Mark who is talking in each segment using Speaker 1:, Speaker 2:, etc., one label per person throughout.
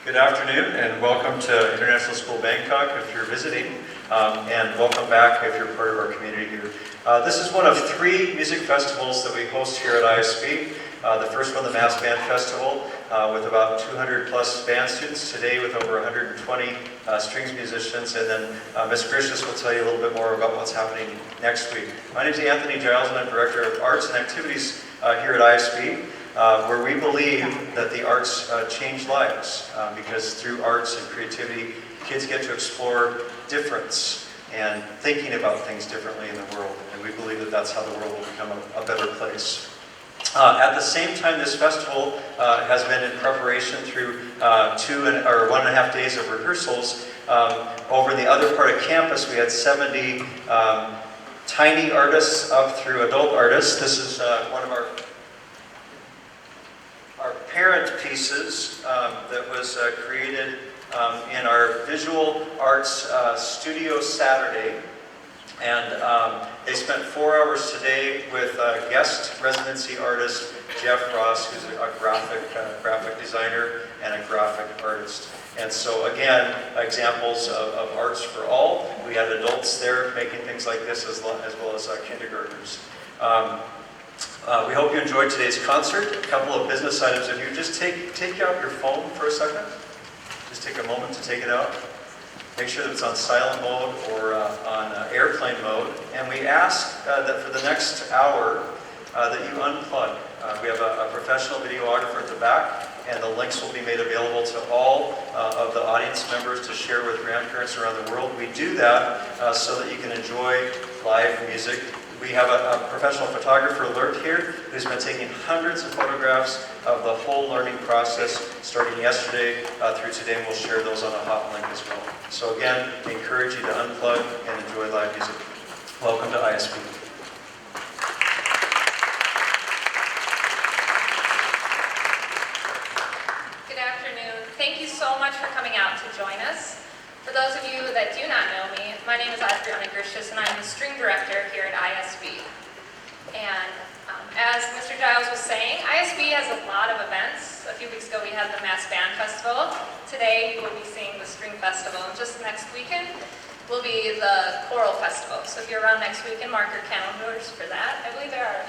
Speaker 1: Good afternoon and welcome to International School Bangkok if you're visiting, and welcome back if you're part of our community here. This is one of 3 music festivals that we host here at ISB. The first one, the Mass Band Festival, with about 200 plus band students today with over 120 strings musicians, and then Ms. Grishas will tell you a little bit more about what's happening next week. My name is Anthony Giles and I'm Director of Arts and Activities here at ISB. Where we believe that the arts change lives, because through arts and creativity, kids get to explore difference and thinking about things differently in the world. And we believe that that's how the world will become a better place. At the same time, this festival has been in preparation through 1.5 days of rehearsals. Over in the other part of campus, we had 70 tiny artists up through adult artists. This is one of our parent pieces that was created in our Visual Arts Studio Saturday. And they spent 4 hours today with guest residency artist Jeff Ross, who's a graphic designer and a graphic artist. And so again, examples of arts for all. We had adults there making things like this as well as kindergartners. We hope you enjoyed today's concert. A couple of business items. If you just take out your phone for a second, just take a moment to take it out. Make sure that it's on silent mode or on airplane mode. And we ask that for the next hour that you unplug. We have a professional videographer at the back, and the links will be made available to all of the audience members to share with grandparents around the world. We do that so that you can enjoy live music. We have a professional photographer alert here who's been taking hundreds of photographs of the whole learning process starting yesterday through today, and we'll share those on a hot link as well. So again, we encourage you to unplug and enjoy live music. Welcome to ISB.
Speaker 2: Good afternoon. Thank you so much for coming out to join us. For those of you that do not know me, my name is Arirang and I'm the string director here at ISB. And as Mr. Giles was saying, ISB has a lot of events. A few weeks ago we had the Mass Band Festival. Today we'll be seeing the String Festival. And just next weekend will be the Choral Festival. So if you're around next weekend, mark your calendars for that. I believe there are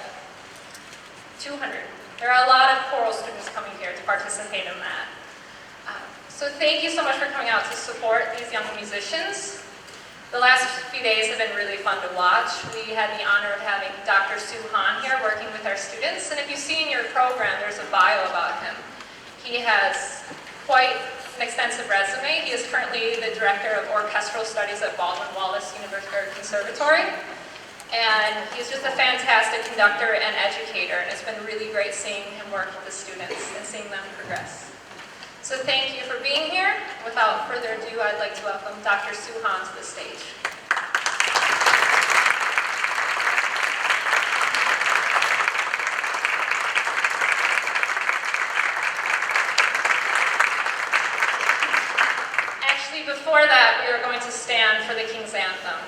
Speaker 2: 200. There are a lot of choral students coming here to participate in that. So thank you so much for coming out to support these young musicians. The last few days have been really fun to watch. We had the honor of having Dr. Soo Han here working with our students. And if you see in your program, there's a bio about him. He has quite an extensive resume. He is currently the Director of Orchestral Studies at Baldwin-Wallace University Conservatory. And he's just a fantastic conductor and educator. And it's been really great seeing him work with the students and seeing them progress. So thank you for being here. Without further ado, I'd like to welcome Dr. Soo Han to the stage. Actually, before that, we are going to stand for the King's Anthem.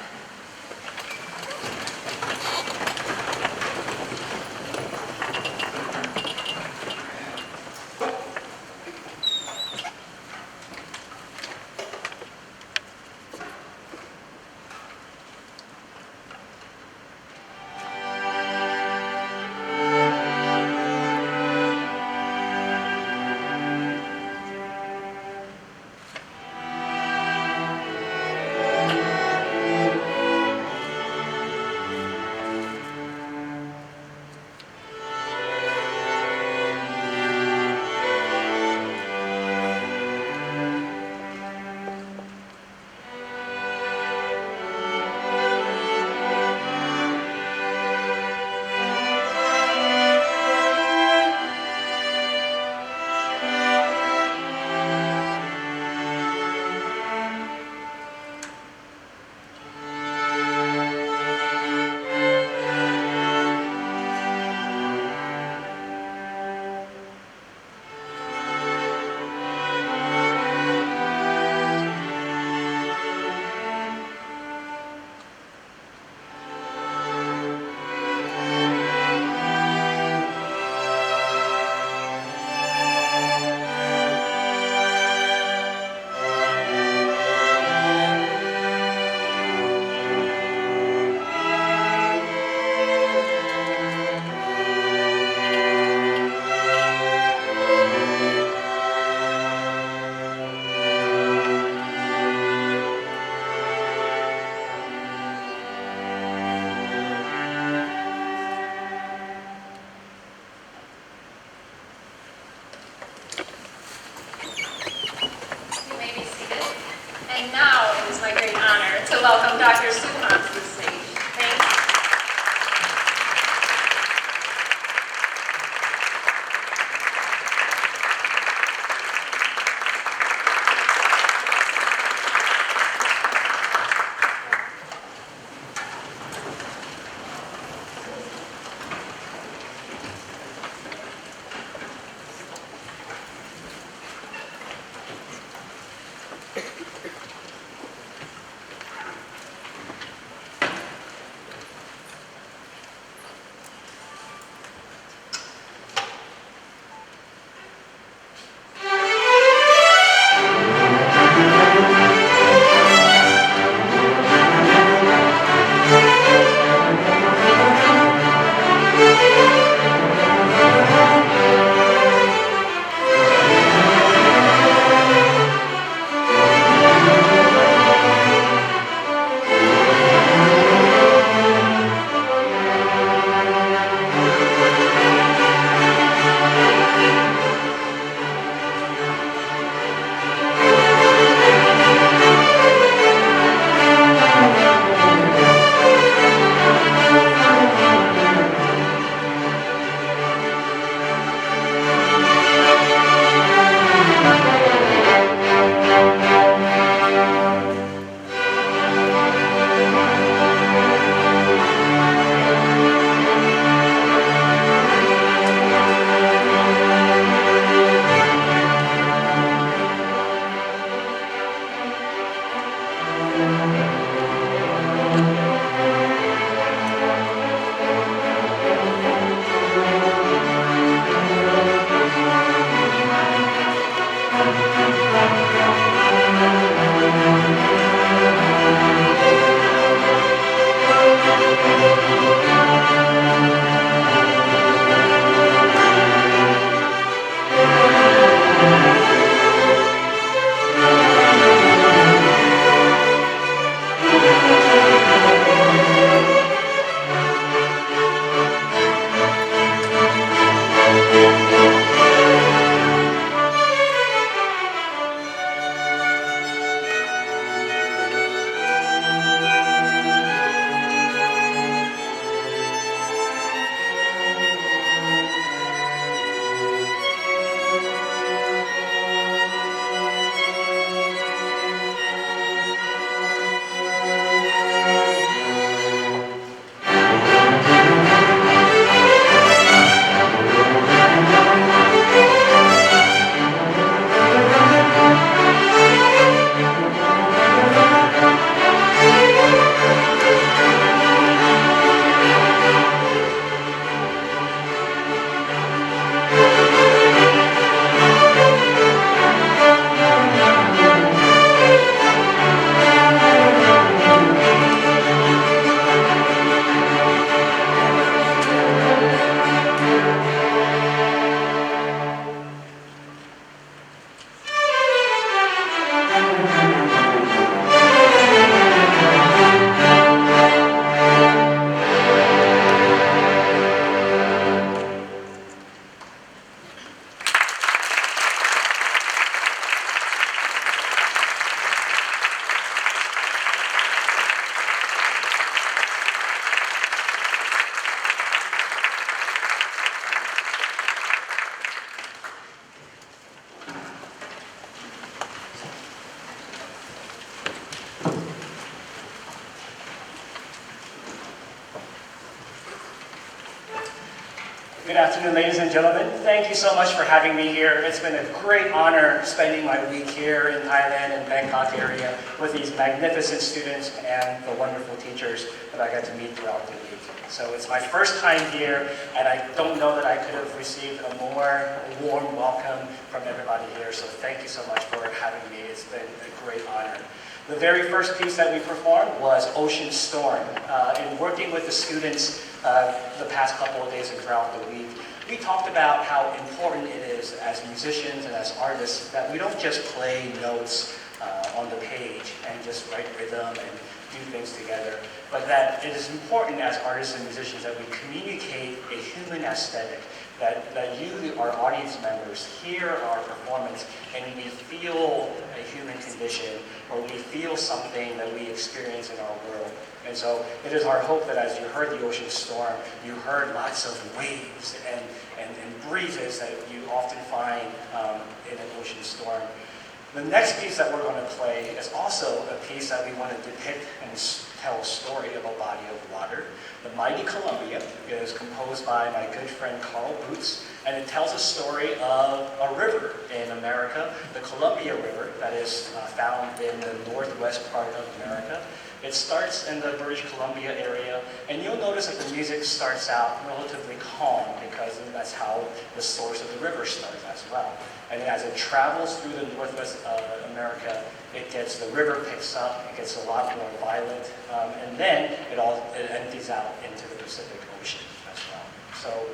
Speaker 2: to welcome Dr. Soo Han to the stage. Thanks.
Speaker 3: Good afternoon, ladies and gentlemen. Thank you so much for having me here. It's been a great honor spending my week here in Thailand and Bangkok area with these magnificent students and the wonderful teachers that I got to meet throughout the week. So it's my first time here, and I don't know that I could have received a more warm welcome from everybody here. So thank you so much for having me. It's been a great honor. The very first piece that we performed was Ocean Storm. In working with the students the past couple of days and throughout the week, we talked about how important it is as musicians and as artists that we don't just play notes on the page and just write rhythm and do things together, but that it is important as artists and musicians that we communicate a human aesthetic, that you, our audience members, hear our performance and we feel a human condition, or we feel something that we experience in our world. And so it is our hope that as you heard the ocean storm, you heard lots of waves and breezes that you often find in an ocean storm. The next piece that we're going to play is also a piece that we want to depict and tell a story of a body of water. The Mighty Columbia is composed by my good friend Carl Boots, and it tells a story of a river in America, the Columbia River, that is found in the northwest part of America. It starts in the British Columbia area, and you'll notice that the music starts out relatively calm because that's how the source of the river starts as well. And as it travels through the northwest America, the river picks up, it gets a lot more violent, and then it empties out into the Pacific Ocean as well. So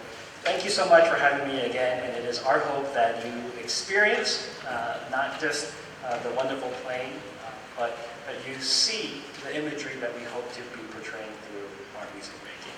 Speaker 3: thank you so much for having me again, and it is our hope that you experience not just the wonderful playing, but that you see the imagery that we hope to be portraying through our music making.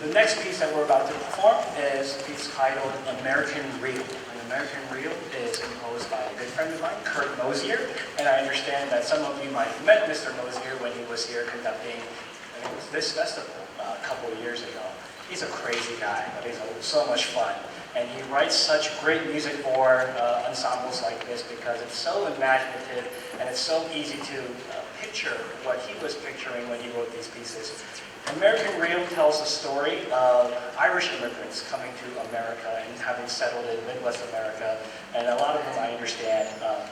Speaker 3: The next piece that we're about to perform is a piece titled American Reel. An American Reel is composed by a good friend of mine, Kurt Mosier, and I understand that some of you might have met Mr. Mosier when he was here conducting this festival a couple of years ago. He's a crazy guy, but he's so much fun. And he writes such great music for ensembles like this because it's so imaginative and it's so easy to picture what he was picturing when he wrote these pieces. American Reel tells the story of Irish immigrants coming to America and having settled in Midwest America, and a lot of them, I understand,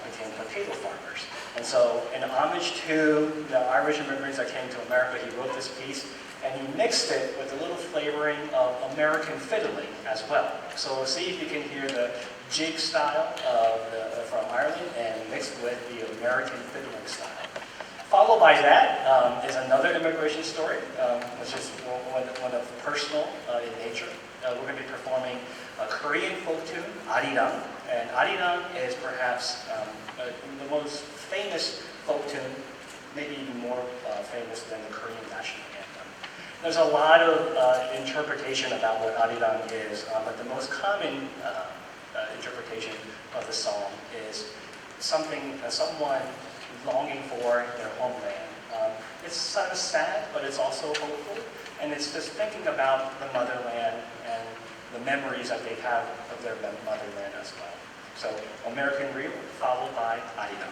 Speaker 3: became potato farmers. And so, in homage to the Irish immigrants that came to America, he wrote this piece, and he mixed it with a little flavoring of American fiddling as well. So we'll see if you can hear the jig style from Ireland and mixed with the American fiddling style. Followed by that is another immigration story, which is one of personal in nature. We're going to be performing a Korean folk tune, Arirang. And Arirang is perhaps the most famous folk tune, maybe even more famous than the Korean national anthem. There's a lot of interpretation about what Arirang is, but the most common interpretation of the song is someone longing for their homeland. It's sort of sad, but it's also hopeful, and it's just thinking about the motherland and the memories that they have of their motherland as well. So, American Reel, followed by Arirang.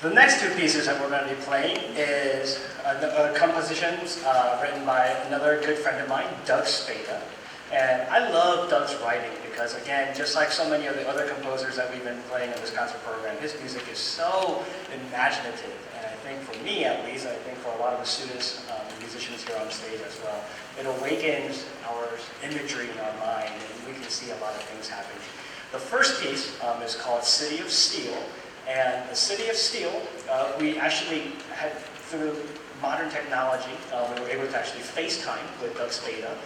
Speaker 3: The next two pieces that we're going to be playing is compositions written by another good friend of mine, Doug Spada. And I love Doug's writing because, again, just like so many of the other composers that we've been playing in this concert program, his music is so imaginative. And I think for me, at least, I think for a lot of the students and musicians here on stage as well, it awakens our imagery in our mind, and we can see a lot of things happening. The first piece is called City of Steel. And the City of Steel, we actually had, through modern technology, we were able to actually FaceTime with Doug Spada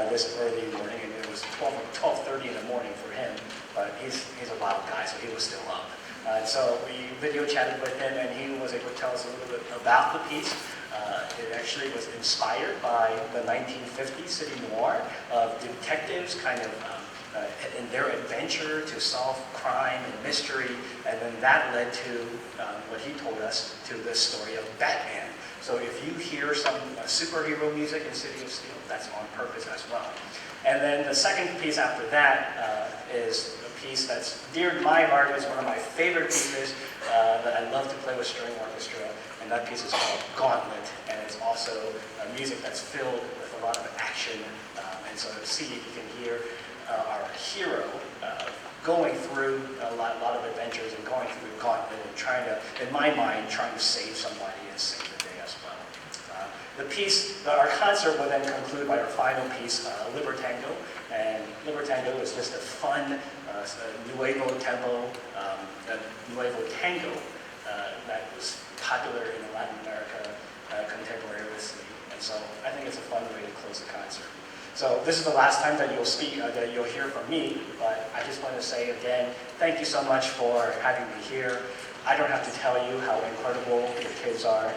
Speaker 3: this early morning, and it was 12:30 in the morning for him, but he's a wild guy, so he was still up. So we video chatted with him, and he was able to tell us a little bit about the piece. It actually was inspired by the 1950s city noir of detectives kind of in their adventure to solve crime and mystery, and then that led to what he told us, to the story of Batman. So if you hear some superhero music in City of Steel, that's on purpose as well. And then the second piece after that is a piece that's dear to my heart. It's one of my favorite pieces that I love to play with string orchestra, and that piece is called Gauntlet, and it's also music that's filled with a lot of action. And so see if you can hear our hero going through a lot of adventures and going through the gauntlet and trying to, in my mind, trying to save somebody and save the day as well. Our concert will then conclude by our final piece, Libertango. And Libertango is just a fun nuevo tempo, nuevo tango that was popular in Latin America contemporaneously. And so I think it's a fun way to close the concert. So this is the last time that you'll hear from me, but I just want to say again, thank you so much for having me here. I don't have to tell you how incredible your kids are.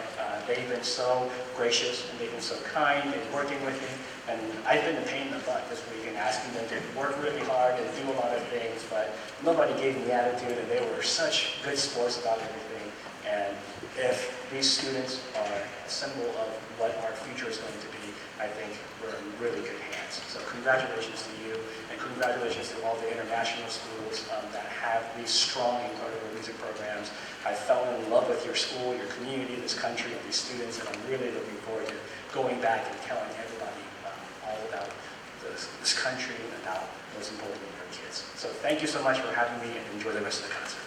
Speaker 3: They've been so gracious and they've been so kind in working with me. And I've been a pain in the butt this week in asking them to work really hard and do a lot of things, but nobody gave me the attitude, and they were such good sports about everything. And if these students are a symbol of what our future is going to be, I think we're in really good hands. So congratulations to you, and congratulations to all the international schools that have these strong, incredible music programs. I fell in love with your school, your community, this country, and these students, and I'm really looking forward to going back and telling everybody all about this country and about, most importantly, your kids. So thank you so much for having me, and enjoy the rest of the concert.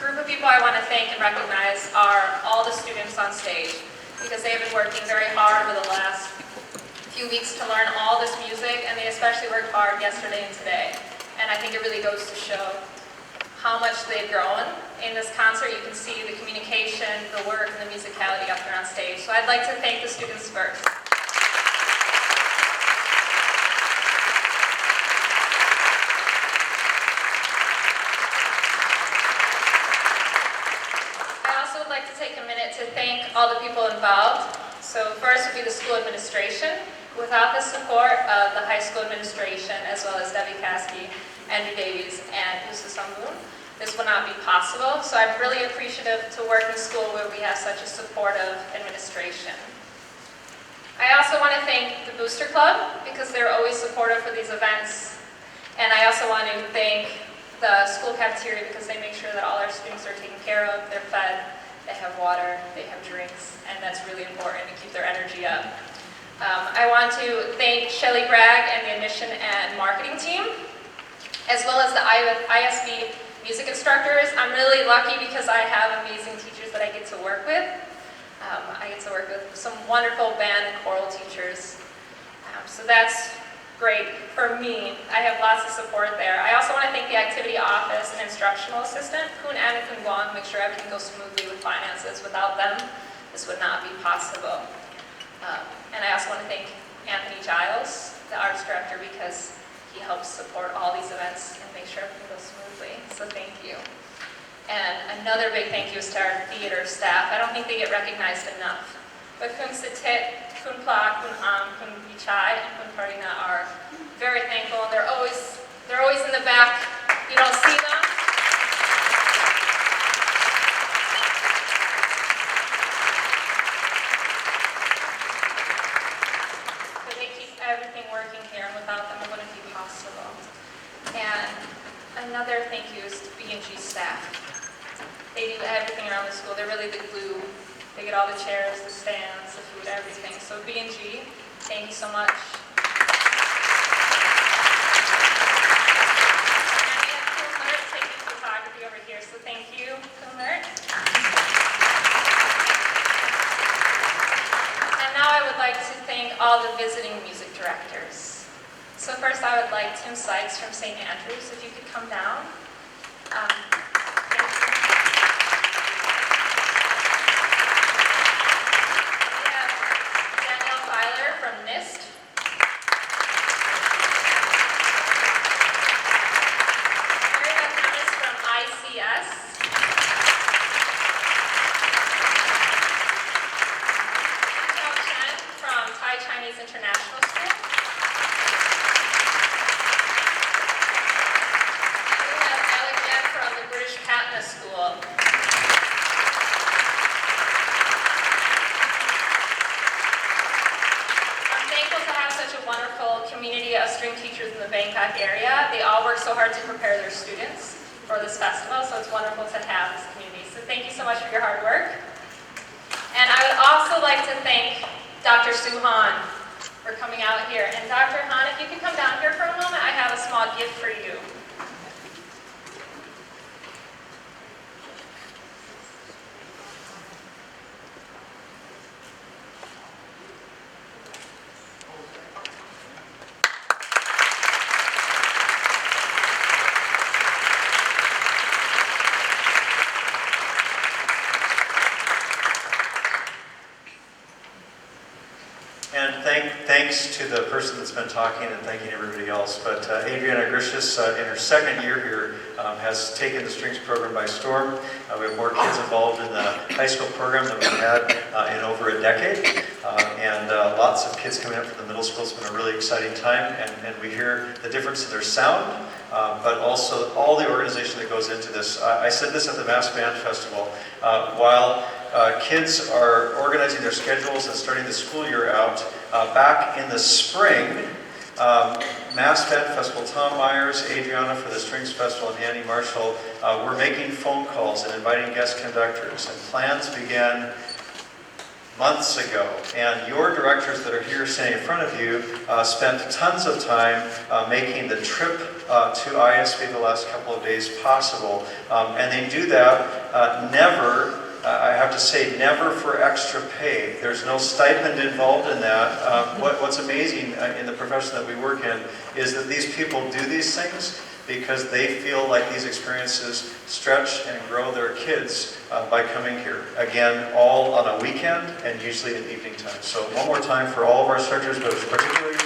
Speaker 2: group of people I want to thank and recognize are all the students on stage, because they have been working very hard over the last few weeks to learn all this music, and they especially worked hard yesterday and today. And I think it really goes to show how much they've grown. In this concert, you can see the communication, the work, and the musicality up there on stage. So I'd like to thank the students first. To thank all the people involved. So first would be the school administration. Without the support of the high school administration, as well as Debbie Caskey, Andrew Davies, and Usu Samboon, this would not be possible. So I'm really appreciative to work in a school where we have such a supportive administration. I also want to thank the Booster Club, because they're always supportive for these events. And I also want to thank the school cafeteria, because they make sure that all our students are taken care of, they're fed, they have water, they have drinks, and that's really important to keep their energy up. I want to thank Shelly Bragg and the admission and marketing team, as well as the ISB music instructors. I'm really lucky because I have amazing teachers that I get to work with. I get to work with some wonderful band and choral teachers. So that's great for me. I have lots of support there. I also want to thank the activity office and instructional assistant, Kun and Kun Guang, make sure everything goes smoothly with finances. Without them, this would not be possible. And I also want to thank Anthony Giles, the arts director, because he helps support all these events and make sure everything goes smoothly. So thank you. And another big thank you is to our theater staff. I don't think they get recognized enough. But Kun Sitit, Kun Pla, Kun Am, Kun Vichai, and Kun Farina are very thankful, and they're always in the back. You don't see them. But they keep everything working here, and without them it wouldn't be possible. And another thank you is to B&G staff. They do everything around the school. They're really the glue. They get all the chairs, the stands, the food, everything. So B&G, thank you so much. And we have Kumert taking photography over here, so thank you, Kumert. And now I would like to thank all the visiting music directors. So first I would like Tim Sykes from St. Andrews, if you could come down. From NIST. Mary Beth Thomas from ICS. Michelle Chen from Thai Chinese International School. We have Alec Yen from the British Patna School. Wonderful community of string teachers in the Bangkok area. They all work so hard to prepare their students for this festival, so it's wonderful to have this community. So thank you so much for your hard work. And I would also like to thank Dr. Soo Han for coming out here. And Dr. Han, if you could come down here for a moment, I have a small gift for you.
Speaker 1: Thanks to the person that's been talking and thanking everybody else. But Adriana Grishis, in her second year here, has taken the strings program by storm. We have more kids involved in the high school program than we've had in over a decade. And lots of kids coming up from the middle school. It's been a really exciting time. And we hear the difference in their sound, but also all the organization that goes into this. I said this at the Mass Band Festival. While kids are organizing their schedules and starting the school year out, back in the spring, Mass Band Festival, Tom Myers, Adriana for the Strings Festival, and Andy Marshall were making phone calls and inviting guest conductors, and plans began months ago, and your directors that are here standing in front of you spent tons of time making the trip to ISB the last couple of days possible, and they do that never, I have to say, never for extra pay. There's no stipend involved in that. What's amazing in the profession that we work in is that these people do these things because they feel like these experiences stretch and grow their kids by coming here. Again, all on a weekend and usually at evening time. So one more time for all of our instructors, but particularly to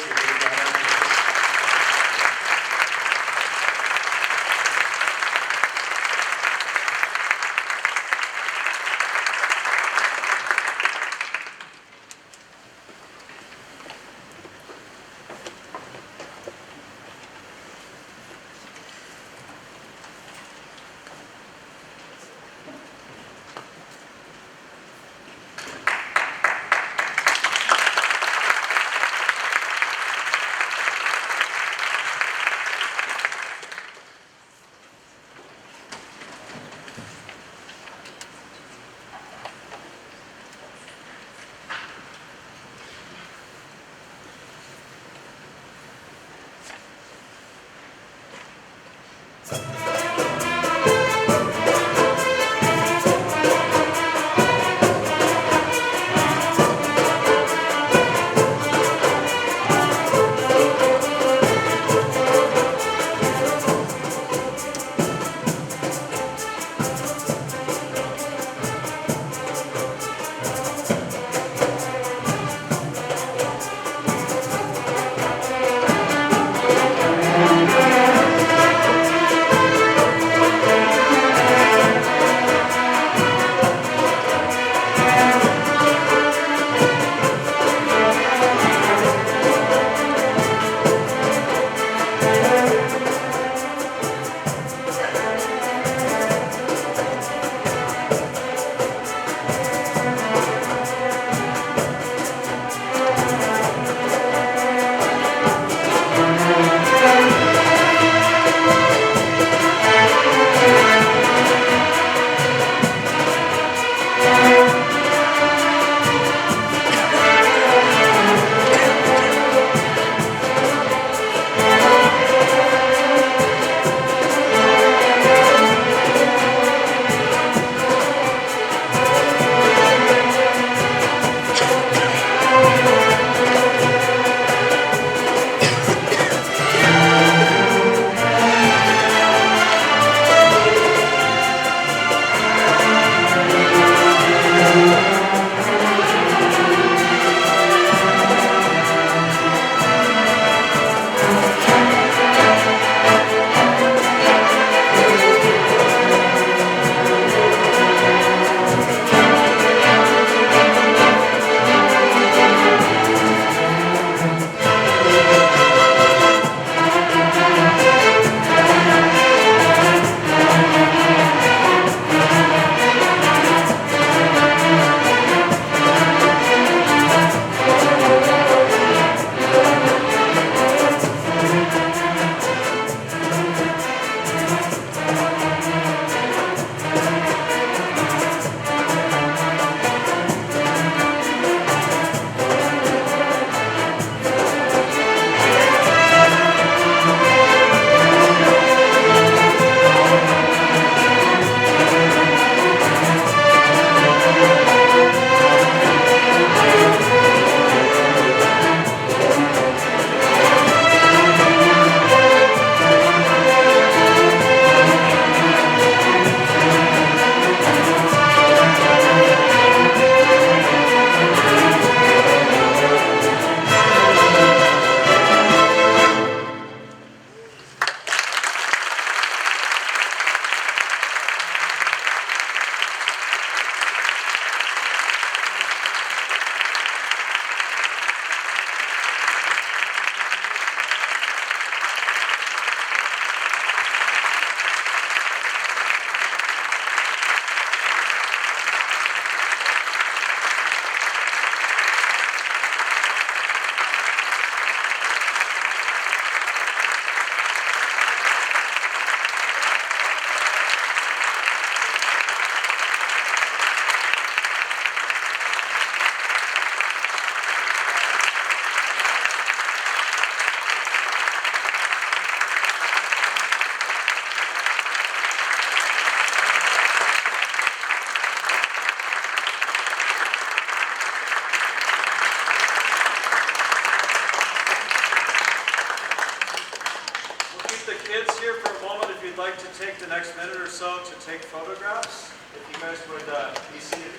Speaker 1: take photographs. If you guys would be seated.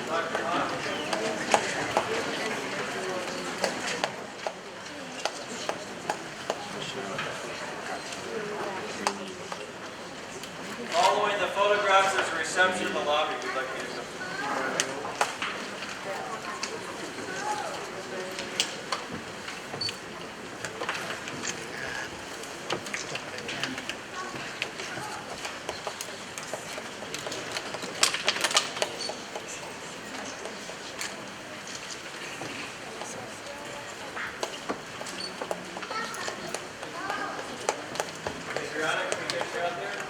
Speaker 1: Dr. Han. Following the photographs, there's a reception in the lobby. We'd like you to come. Adriana, can we get you out there?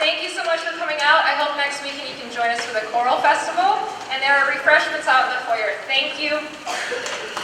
Speaker 1: Thank you so much for coming out. I hope next weekend you can join us for the Choral Festival. And there are refreshments out in the foyer. Thank you.